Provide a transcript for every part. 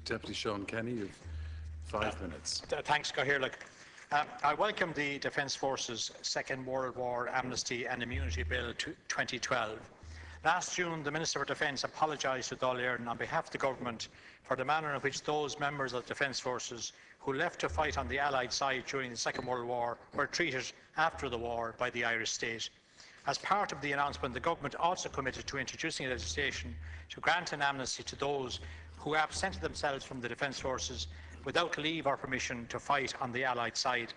Deputy Sean Kenny, you have 5 minutes. Thanks, Cathaoirleach. I welcome the Defence Forces Second World War Amnesty and Immunity Bill 2012. Last June, the Minister for Defence apologised to Dáil Éireann on behalf of the Government for the manner in which those members of the Defence Forces who left to fight on the Allied side during the Second World War were treated after the war by the Irish state. As part of the announcement, the Government also committed to introducing legislation to grant an amnesty to those who absented themselves from the Defence Forces without leave or permission to fight on the Allied side.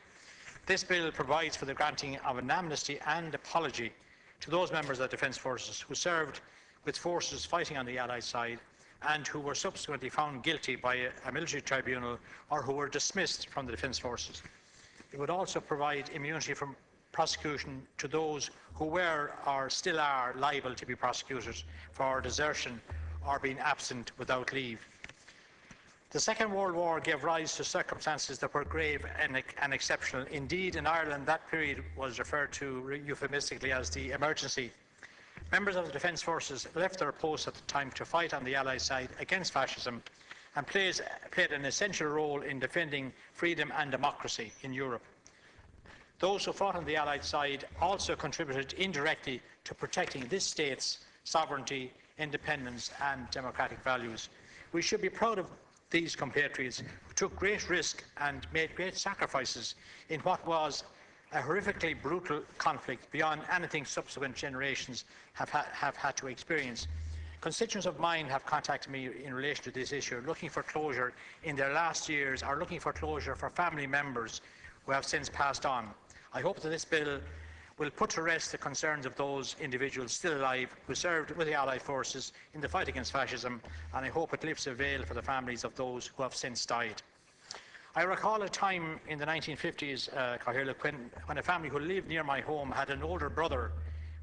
This bill provides for the granting of an amnesty and apology to those members of the Defence Forces who served with forces fighting on the Allied side and who were subsequently found guilty by a military tribunal or who were dismissed from the Defence Forces. It would also provide immunity from prosecution to those who were or still are liable to be prosecuted for desertion or being absent without leave. The Second World War gave rise to circumstances that were grave and exceptional. Indeed, in Ireland, that period was referred to euphemistically as the emergency. Members of the Defence Forces left their posts at the time to fight on the Allied side against fascism and played an essential role in defending freedom and democracy in Europe. Those who fought on the Allied side also contributed indirectly to protecting this state's sovereignty, independence and democratic values. We should be proud of these compatriots who took great risk and made great sacrifices in what was a horrifically brutal conflict beyond anything subsequent generations have had to experience. Constituents of mine have contacted me in relation to this issue, looking for closure in their last years or looking for closure for family members who have since passed on. I hope that this bill will put to rest the concerns of those individuals still alive who served with the Allied forces in the fight against fascism, and I hope it lifts a veil for the families of those who have since died. I recall a time in the 1950s, when a family who lived near my home had an older brother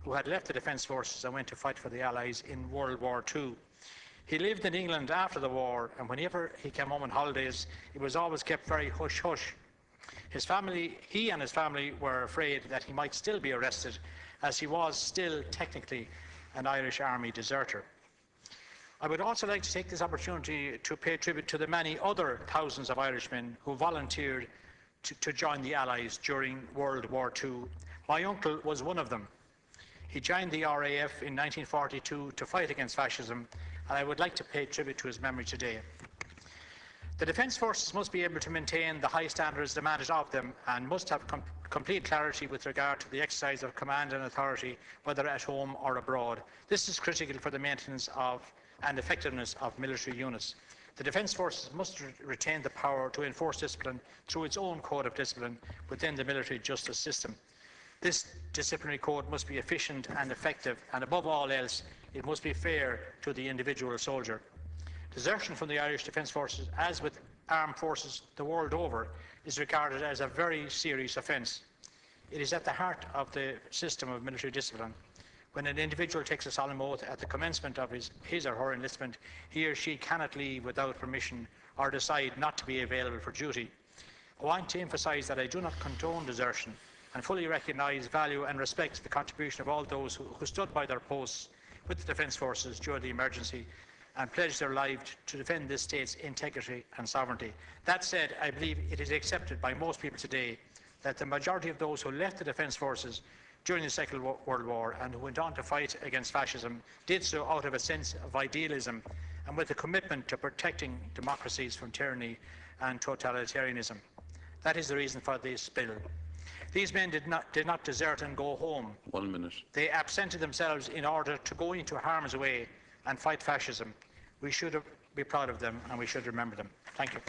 who had left the Defence Forces and went to fight for the Allies in World War II. He lived in England after the war, and whenever he came home on holidays, it was always kept very hush-hush. He and his family were afraid that he might still be arrested, as he was still technically an Irish Army deserter. I would also like to take this opportunity to pay tribute to the many other thousands of Irishmen who volunteered to join the Allies during World War II. My uncle was one of them. He joined the RAF in 1942 to fight against fascism, and I would like to pay tribute to his memory today. The Defence Forces must be able to maintain the high standards demanded of them and must have complete clarity with regard to the exercise of command and authority, whether at home or abroad. This is critical for the maintenance of and effectiveness of military units. The Defence Forces must retain the power to enforce discipline through its own code of discipline within the military justice system. This disciplinary code must be efficient and effective, and above all else, it must be fair to the individual soldier. Desertion from the Irish Defence Forces, as with armed forces the world over, is regarded as a very serious offence. It is at the heart of the system of military discipline. When an individual takes a solemn oath at the commencement of his or her enlistment, he or she cannot leave without permission or decide not to be available for duty. I want to emphasise that I do not condone desertion and fully recognise, value and respect the contribution of all those who stood by their posts with the Defence Forces during the emergency and pledged their lives to defend this state's integrity and sovereignty. That said, I believe it is accepted by most people today that the majority of those who left the Defence Forces during the Second World War and who went on to fight against fascism did so out of a sense of idealism and with a commitment to protecting democracies from tyranny and totalitarianism. That is the reason for this bill. These men did not desert and go home. 1 minute. They absented themselves in order to go into harm's way and fight fascism. We should be proud of them and we should remember them. Thank you.